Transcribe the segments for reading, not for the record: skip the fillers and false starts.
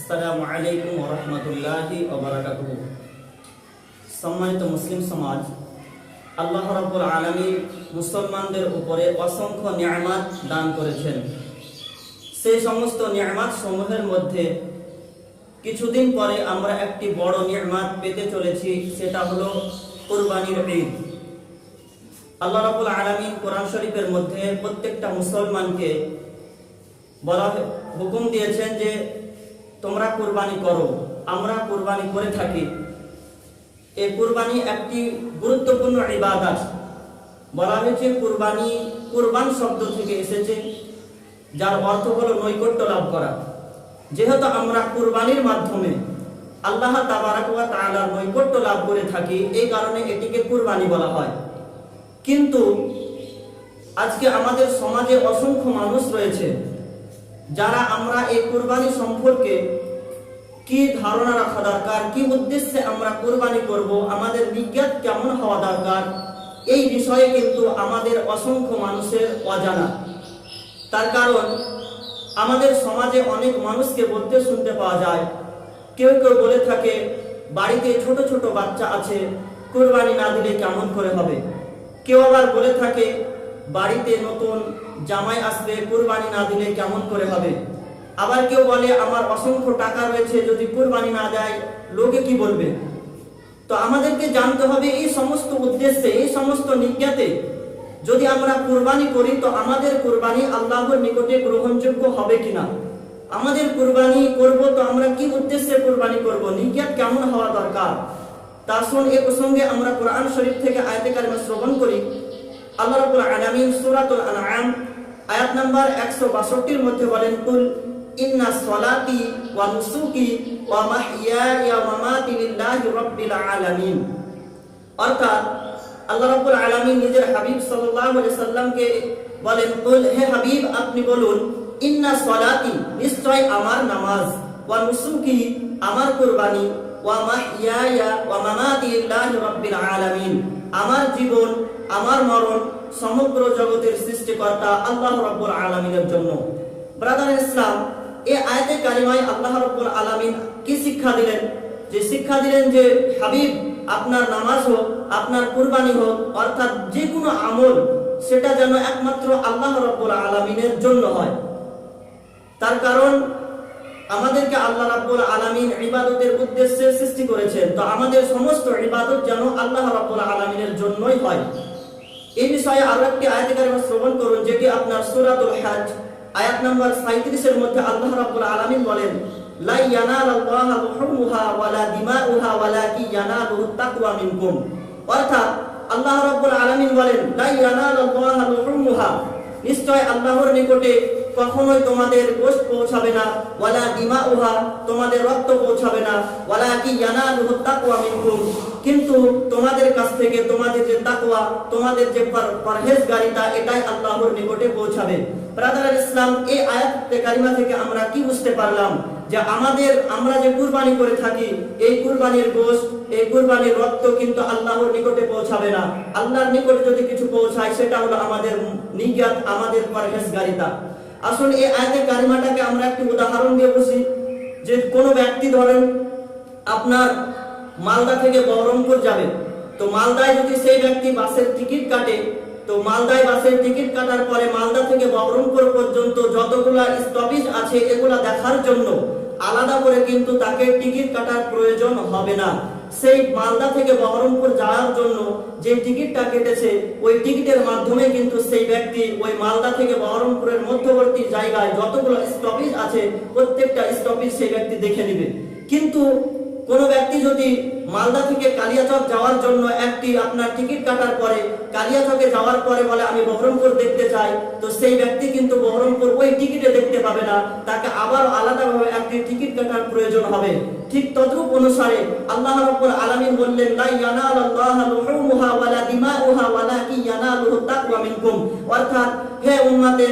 আসসালামু আলাইকুম ওয়া রাহমাতুল্লাহি ওয়া বারাকাতুহু। সম্মানিত মুসলিম সমাজ, আল্লাহ রাব্বুল আলামিন মুসলমানদের উপরে অসংখ্য নিয়ামত দান করেছেন। সেই সমস্ত নিয়ামত সমূহের মধ্যে কিছুদিন পরে আমরা একটি বড় নিয়ামত পেতে চলেছি, সেটা হলো কুরবানির ঈদ। আল্লাহ রাব্বুল আলামিন কোরআন শরীফের মধ্যে প্রত্যেকটা মুসলমানকে হুকুম দিয়েছেন যে তোমরা কুরবানি করো। আমরা কুরবানি করে থাকি। এই কুরবানি একটি গুরুত্বপূর্ণ ইবাদত। বলা হয়েছে কুরবানি কুরবান শব্দ থেকে এসেছে, যার অর্থ হলো নৈকট্য লাভ করা। যেহেতু আমরা কুরবানির মাধ্যমে আল্লাহ তাবারাক ওয়া তাআলার নৈকট্য লাভ করে থাকি, এই কারণে এটিকে কুরবানি বলা হয়। কিন্তু আজকে আমাদের সমাজে অসংখ্য মানুষ রয়েছে যারা আমরা এই কুরবানি সম্পর্কে কি ধারণা রাখা দরকার, কি উদ্দেশ্যে আমরা কুরবানি করব, আমাদের নিয়ত কেমন হওয়া দরকার, এই বিষয়ে কিন্তু আমাদের অসংখ্য মানুষের অজানা। তার কারণ আমাদের সমাজে অনেক মানুষকে বলতে শুনতে পাওয়া যায়, কেউ কেউ বলে থাকে বাড়িতে ছোট ছোট বাচ্চা আছে, কুরবানি না দিলে কেমন করে হবে। কেউ আবার বলে থাকে বাড়িতে নতুন জামাই আসবে, কুরবানি না দিলে কেমন করে হবে। আবার কেউ বলে আমার অসংখ্য টাকা রয়েছে, যদি কুরবানি না দেয় লোকে কি বলবে। তো আমাদেরকে জানতে হবে এই সমস্ত উদ্দেশ্যে, এই সমস্ত নিয়তে যদি আমরা কুরবানি করি তো আমাদের কুরবানি আল্লাহর নিকটে গ্রহণযোগ্য হবে কিনা। আমাদের কুরবানি করব তো আমরা কি উদ্দেশ্যে কুরবানি করব, নিয়ত কেমন হওয়া দরকার। তা শুন এই প্রসঙ্গে আমরা কোরআন শরীফ থেকে আয়াতে কারিমা শ্রবণ করি। আল্লাহ রাব্বুল আলামিন সূরাতুল আনআম আয়াত নাম্বার 162 এর মধ্যে বলেন, কুল ইন্না সলাতি ওয়া নুসুকি ওয়া মাহইয়ায়া ওয়া মামাতি লিল্লাহি রাব্বিল আলামিন। অর্থাৎ আল্লাহ রাব্বুল আলামিন নিজের হাবিব সাল্লাল্লাহু আলাইহি সাল্লামকে বলেন, কুল হে হাবিব আপনি বলুন, ইন্না সলাতি নিশ্চয় আমার নামাজ, ওয়া নুসুকি আমার কুরবানি, ওয়া মাহইয়ায়া ওয়া মামাতি লিল্লাহি রাব্বিল আলামিন আমার জীবন আমার মরণ সমগ্র জগতের সৃষ্টিকর্তা আল্লাহ রাব্বুল আলামিনের জন্য। ব্রাদার ইসলাম, এই আয়াতে কারিমায় আল্লাহ রাব্বুল আলামিন কি শিক্ষা দিলেন? যে শিক্ষা দিলেন যে হাবিব আপনার নামাজ হোক, আপনার কুরবানি হোক, অর্থাৎ যে কোনো আমল সেটা যেন একমাত্র আল্লাহ রাব্বুল আলামিনের জন্য হয়। তার কারণ আমাদেরকে আল্লাহ রাব্বুল আলামিন ইবাদতের উদ্দেশ্যে সৃষ্টি করেছেন, তো আমাদের সমস্ত ইবাদত যেন আল্লাহ রাব্বুল আলামিনের জন্যই হয়। এই বিষয়ে আরো একটি আয়াতে কারিমা শ্রবণ করুন, যেটি আপনার সূরাতুল হজ আয়াত নাম্বার 37 এর মধ্যে আল্লাহ রাব্বুল আলামিন বলেন, লা ইয়ানালাল্লাহু লুহুমুহা ওয়ালা দিমাউহা ওয়ালাকি ইয়ানালুহুত তাকওয়া মিনকুম। অর্থাৎ আল্লাহ রাব্বুল আলামিন বলেন, লা ইয়ানালাল্লাহু লুহুমুহা নিশ্চয় আল্লাহর নিকটে কখনোই তোমাদের গোশত পৌঁছাবে না, ওয়ালা দিমাউহা তোমাদের রক্ত পৌঁছাবে না, ওয়ালাকি ইয়ানালুহুত তাকওয়া মিনকুম কিন্তু তোমাদের কাছ থেকে তোমাদের যে তাকওয়া, তোমাদের যে পরহেজগারিতা, এটাই আল্লাহর নিকটে পৌঁছাবে। ব্রাদার ইসলাম, এই আয়াতে কারিমা থেকে আমরা কি বুঝতে পারলাম? যে আমরা যে কুরবানি করে থাকি, এই কুরবানির গোশত, এই কুরবানির রক্ত কিন্তু আল্লাহর নিকটে পৌঁছাবে না। আল্লাহর নিকটে যদি কিছু পৌঁছায় সেটা হলো আমাদের নিয়ত, আমাদের পরহেজগারিতা। আসলে এই আয়াতে কারিমাটাকে আমরা একটি উদাহরণ দিয়ে বুঝি। যে কোনো ব্যক্তি ধরেন আপনার মালদা থেকে বহরমপুর যাবে, তো মালদায় যদি সেই ব্যক্তি বাসের টিকিট কাটে, তো মালদায় বাসের টিকিট কাটার পরে মালদা থেকে বহরমপুর পর্যন্ত যতগুলা স্টপেজ আছে এগুলা দেখার জন্য আলাদা করে কিন্তু তাকে টিকিট কাটার প্রয়োজন হবে না। সেই মালদা থেকে বহরমপুর যাওয়ার জন্য যে টিকিটটা কেটেছে, ওই টিকিটের মাধ্যমে কিন্তু সেই ব্যক্তি ওই মালদা থেকে বহরমপুরের মধ্যবর্তী জায়গায় যতগুলো স্টপেজ আছে প্রত্যেকটা স্টপেজ সেই ব্যক্তি দেখে নেবে। কিন্তু কোন ব্যক্তি যদি মালদা থেকে কালিয়াচক যাওয়ার জন্য একটি আপনার টিকিট কাটার পরে কালিয়াচকে যাওয়ার পরে বলে আমি বহরমপুর দেখতে চাই, তো সেই ব্যক্তি কিন্তু বহরমপুর ওই টিকিটে দেখতে পাবে না, তাকে আবার আলাদাভাবে একটি টিকিট কাটার প্রয়োজন হবে। ঠিক তদ্রূপ অনুসারে আল্লাহ রাব্বুল আলামিন বললেন, লা ইয়ানালাল্লাহু লুহুমুহা ওয়ালা দিমাউহা ওয়ালাকি ইয়ানালুহুত তাকওয়া মিনকুম। অর্থাৎ হে উম্মতে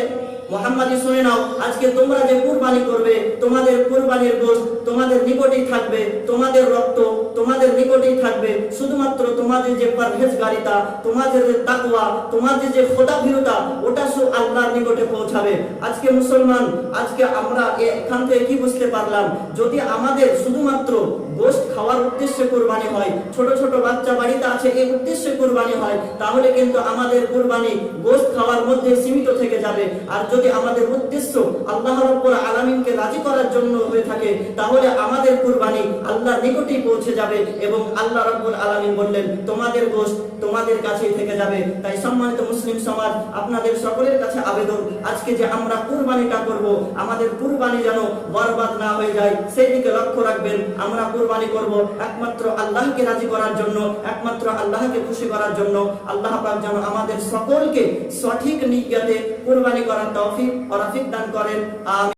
মুহাম্মাদি শুনে নাও, আজকে তোমরা যে কুরবানি করবে, তোমাদের কুরবানির গোশত তোমাদের নিকটেই থাকবে, তোমাদের রক্ত তোমাদের নিকটেই থাকবে। শুধুমাত্র তোমাদের যে পরহেজগারিতা, তোমাদের যে তাকওয়া, তোমাদের যে খোদাভীরতা, ওটা শুধু আল্লাহর নিকটে পৌঁছাবে। আজকে মুসলমান, আজকে আমরা এখান থেকে কি বুঝতে পারলাম, যদি আমাদের শুধুমাত্র গোশত খাওয়ার উদ্দেশ্যে কুরবানি হয়, ছোট ছোট বাচ্চা বাড়িতে আছে এই উদ্দেশ্যে কুরবানি হয়, তাহলে কিন্তু আমাদের কুরবানি গোশত খাওয়ার মধ্যে সীমিত থেকে যাবে। আর যদি আমাদের উদ্দেশ্য আল্লাহ রাব্বুল আলামিনকে রাজি করার জন্য হয়ে থাকে, তাহলে আমাদের কুরবানি আল্লাহর নিকটেই পৌঁছে যাবে এবং আল্লাহ রাব্বুল আলামিন বললেন তোমাদের গোশত তোমাদের কাছেই থেকে যাবে। তাই সম্মানিত মুসলিম সমাজ, আপনাদের সকলের কাছে আবেদন, আজকে যে আমরা কুরবানিটা করব, আমাদের কুরবানি যেন বরবাদ না হয়ে যায়, সেই দিকে লক্ষ্য রাখবেন। আমরা কুরবানি করব একমাত্র আল্লাহকে রাজি করার জন্য, একমাত্র আল্লাহকে খুশি করার জন্য। আল্লাহ পাক যেন আমাদের সকলকে সঠিক নিয়তে কুরবানি করার তৌফিক ও রাফিক দান করেন। আমিন।